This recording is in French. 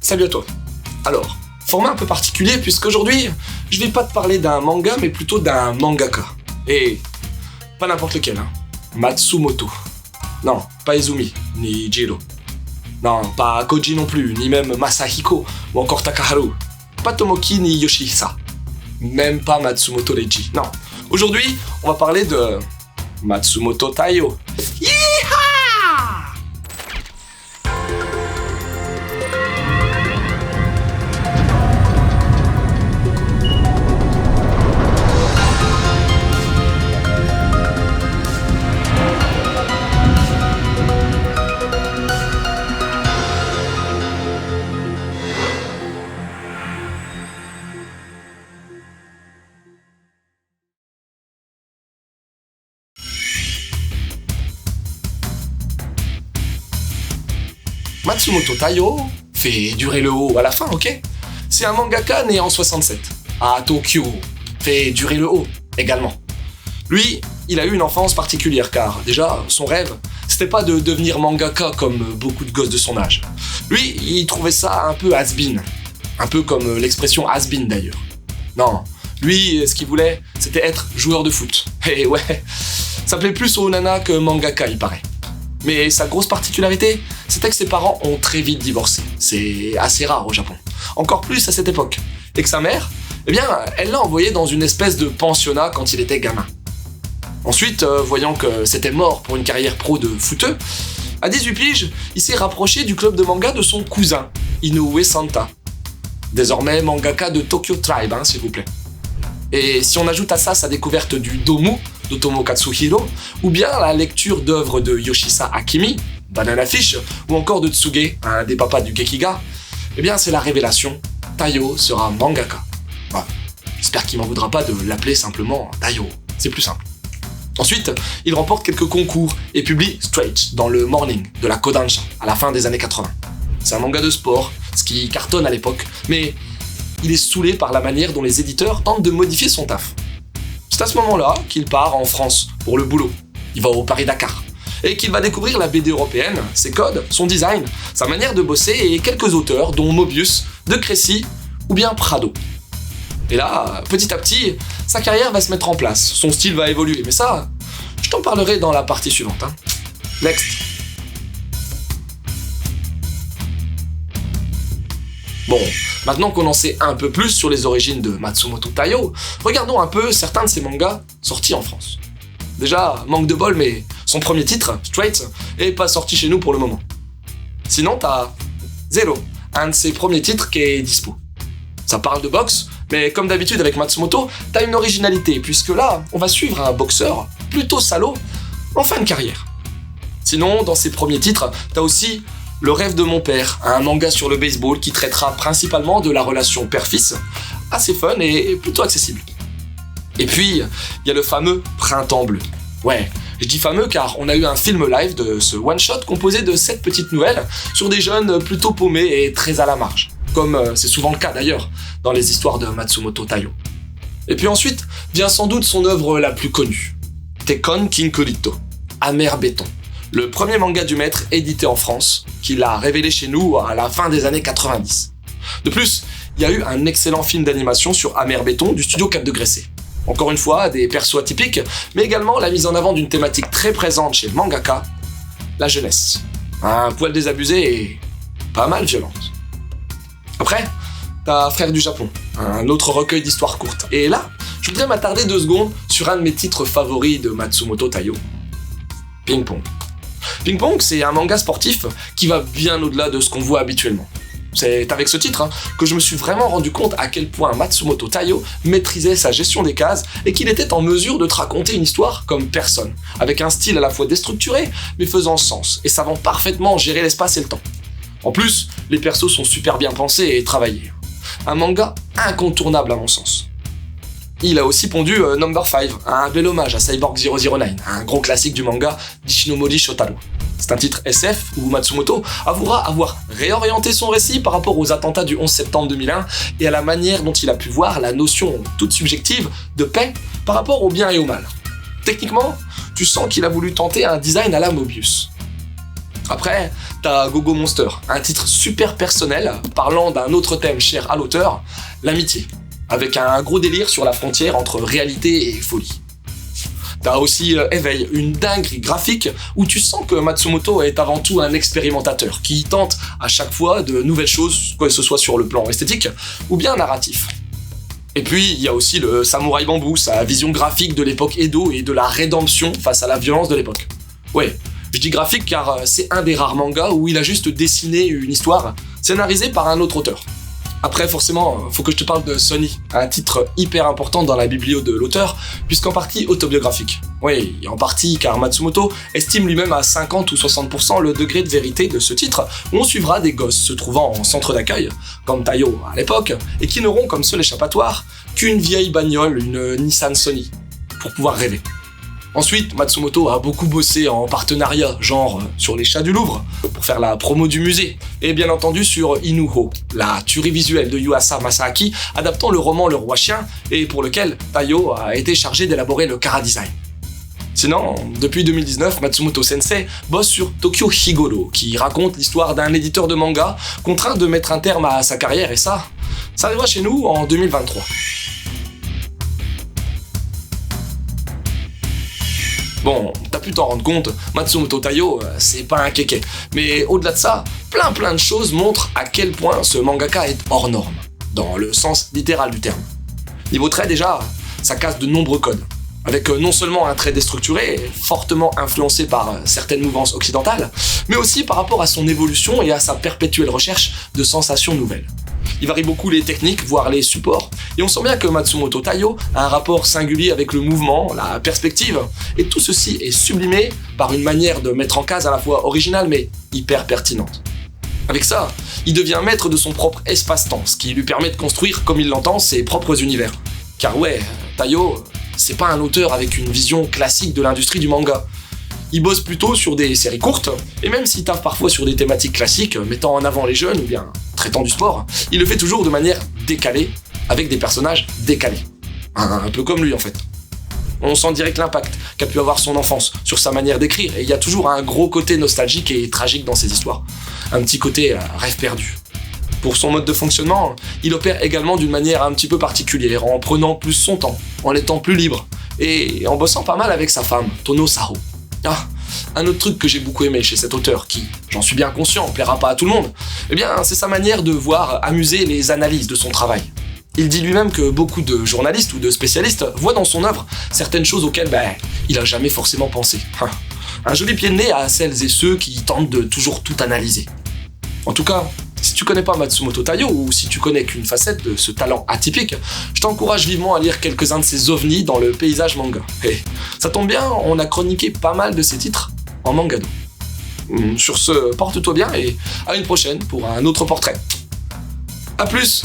Salut à toi. Alors, format un peu particulier puisqu'aujourd'hui, je vais pas te parler d'un manga mais plutôt d'un mangaka. Et pas n'importe lequel, hein. Matsumoto. Non, pas Izumi, ni Jiro. Non, pas Koji non plus, ni même Masahiko, ou encore Takaharu. Pas Tomoki ni Yoshihisa. Même pas Matsumoto Leiji. Non. Aujourd'hui, on va parler de Matsumoto Taiyo. Matsumoto Taiyo fait durer le haut à la fin, ok? C'est un mangaka né en 67, à Tokyo. Fait durer le haut, également. Lui, il a eu une enfance particulière, car déjà, son rêve, c'était pas de devenir mangaka comme beaucoup de gosses de son âge. Lui, il trouvait ça un peu has-been. Un peu comme l'expression has-been d'ailleurs. Non, lui, ce qu'il voulait, c'était être joueur de foot. Et ouais, ça plaît plus aux nanas que mangaka, il paraît. Mais sa grosse particularité, c'était que ses parents ont très vite divorcé. C'est assez rare au Japon. Encore plus à cette époque. Et que sa mère, eh bien, elle l'a envoyé dans une espèce de pensionnat quand il était gamin. Ensuite, voyant que c'était mort pour une carrière pro de footeux, à 18 piges, il s'est rapproché du club de manga de son cousin, Inoue Santa. Désormais mangaka de Tokyo Tribe, s'il vous plaît. Et si on ajoute à ça sa découverte du Domu, d'Otomo Katsuhiro, ou bien la lecture d'œuvres de Yoshisa Akimi, Banana Fish, ou encore de Tsuge, un des papas du Gekiga, eh bien c'est la révélation, Taiyo sera mangaka. Bah, j'espère qu'il m'en voudra pas de l'appeler simplement Taiyo, c'est plus simple. Ensuite, il remporte quelques concours et publie Straight dans le Morning de la Kodansha à la fin des années 80. C'est un manga de sport, ce qui cartonne à l'époque, mais il est saoulé par la manière dont les éditeurs tentent de modifier son taf. C'est à ce moment-là qu'il part en France pour le boulot. Il va au Paris-Dakar. Et qu'il va découvrir la BD européenne, ses codes, son design, sa manière de bosser et quelques auteurs dont Mobius, De Crécy ou bien Prado. Et là, petit à petit, sa carrière va se mettre en place, son style va évoluer, mais ça, je t'en parlerai dans la partie suivante. Next. Bon, maintenant qu'on en sait un peu plus sur les origines de Matsumoto Taiyo, regardons un peu certains de ses mangas sortis en France. Déjà, manque de bol, mais son premier titre, Straight, est pas sorti chez nous pour le moment. Sinon, t'as Zero, un de ses premiers titres qui est dispo. Ça parle de boxe, mais comme d'habitude avec Matsumoto, t'as une originalité, puisque là, on va suivre un boxeur plutôt salaud en fin de carrière. Sinon, dans ses premiers titres, t'as aussi Le rêve de mon père, un manga sur le baseball qui traitera principalement de la relation père-fils, assez fun et plutôt accessible. Et puis, il y a le fameux Printemps bleu. Ouais, je dis fameux car on a eu un film live de ce one-shot composé de 7 petites nouvelles sur des jeunes plutôt paumés et très à la marge, comme c'est souvent le cas d'ailleurs dans les histoires de Matsumoto Taiyo. Et puis ensuite vient sans doute son œuvre la plus connue, Tekkon Kinkurito, Amer Béton. Le premier manga du maître édité en France, qu'il a révélé chez nous à la fin des années 90. De plus, il y a eu un excellent film d'animation sur Amer Béton du studio 4 Degrés C. Encore une fois, des persos atypiques, mais également la mise en avant d'une thématique très présente chez le mangaka, la jeunesse. Un poil désabusé et pas mal violente. Après, t'as Frères du Japon, un autre recueil d'histoires courtes. Et là, je voudrais m'attarder 2 secondes sur un de mes titres favoris de Matsumoto Taiyo, Ping Pong. Ping Pong, c'est un manga sportif qui va bien au-delà de ce qu'on voit habituellement. C'est avec ce titre que je me suis vraiment rendu compte à quel point Matsumoto Taiyo maîtrisait sa gestion des cases et qu'il était en mesure de te raconter une histoire comme personne, avec un style à la fois déstructuré mais faisant sens et savant parfaitement gérer l'espace et le temps. En plus, les persos sont super bien pensés et travaillés. Un manga incontournable à mon sens. Il a aussi pondu Number 5, un bel hommage à Cyborg 009, un gros classique du manga d'Ishinomori Shotaro. C'est un titre SF où Matsumoto avouera avoir réorienté son récit par rapport aux attentats du 11 septembre 2001 et à la manière dont il a pu voir la notion toute subjective de paix par rapport au bien et au mal. Techniquement, tu sens qu'il a voulu tenter un design à la Mobius. Après, t'as Gogo Monster, un titre super personnel parlant d'un autre thème cher à l'auteur, l'amitié, avec un gros délire sur la frontière entre réalité et folie. T'as aussi Éveil, une dinguerie graphique où tu sens que Matsumoto est avant tout un expérimentateur qui tente à chaque fois de nouvelles choses, que ce soit sur le plan esthétique ou bien narratif. Et puis, il y a aussi le Samouraï Bambou, sa vision graphique de l'époque Edo et de la rédemption face à la violence de l'époque. Ouais, je dis graphique car c'est un des rares mangas où il a juste dessiné une histoire scénarisée par un autre auteur. Après, forcément, faut que je te parle de Sunny, un titre hyper important dans la biblio de l'auteur, puisqu'en partie autobiographique. Oui, en partie car Matsumoto estime lui-même à 50 ou 60% le degré de vérité de ce titre, où on suivra des gosses se trouvant en centre d'accueil, comme Tayo à l'époque, et qui n'auront comme seul échappatoire qu'une vieille bagnole, une Nissan Sunny, pour pouvoir rêver. Ensuite, Matsumoto a beaucoup bossé en partenariat, genre sur les chats du Louvre, pour faire la promo du musée, et bien entendu sur Inuho, la tuerie visuelle de Yuasa Masaaki, adaptant le roman Le Roi Chien, et pour lequel Tayo a été chargé d'élaborer le chara-design. Sinon, depuis 2019, Matsumoto Sensei bosse sur Tokyo Higoro, qui raconte l'histoire d'un éditeur de manga contraint de mettre un terme à sa carrière, et ça arrivera chez nous en 2023. Bon, t'as pu t'en rendre compte, Matsumoto Tayo, c'est pas un kéké. Mais au-delà de ça, plein de choses montrent à quel point ce mangaka est hors norme, dans le sens littéral du terme. Niveau trait déjà, ça casse de nombreux codes, avec non seulement un trait déstructuré, fortement influencé par certaines mouvances occidentales, mais aussi par rapport à son évolution et à sa perpétuelle recherche de sensations nouvelles. Il varie beaucoup les techniques, voire les supports, et on sent bien que Matsumoto Tayo a un rapport singulier avec le mouvement, la perspective, et tout ceci est sublimé par une manière de mettre en case à la fois originale mais hyper pertinente. Avec ça, il devient maître de son propre espace-temps, ce qui lui permet de construire, comme il l'entend, ses propres univers. Car ouais, Tayo, c'est pas un auteur avec une vision classique de l'industrie du manga. Il bosse plutôt sur des séries courtes, et même s'il taffe parfois sur des thématiques classiques, mettant en avant les jeunes ou bien traitant du sport, il le fait toujours de manière décalée, avec des personnages décalés. Un peu comme lui en fait. On sent direct l'impact qu'a pu avoir son enfance sur sa manière d'écrire, et il y a toujours un gros côté nostalgique et tragique dans ses histoires. Un petit côté rêve perdu. Pour son mode de fonctionnement, il opère également d'une manière un petit peu particulière, en prenant plus son temps, en étant plus libre, et en bossant pas mal avec sa femme, Tono Saho. Ah, un autre truc que j'ai beaucoup aimé chez cet auteur, qui, j'en suis bien conscient, plaira pas à tout le monde, eh bien, c'est sa manière de voir amuser les analyses de son travail. Il dit lui-même que beaucoup de journalistes ou de spécialistes voient dans son œuvre certaines choses auxquelles, il a jamais forcément pensé. Un joli pied de nez à celles et ceux qui tentent de toujours tout analyser. En tout cas, si tu connais pas Matsumoto Tayo, ou si tu connais qu'une facette de ce talent atypique, je t'encourage vivement à lire quelques-uns de ses ovnis dans le paysage manga. Et ça tombe bien, on a chroniqué pas mal de ses titres en mangado. Sur ce, porte-toi bien et à une prochaine pour un autre portrait. A plus!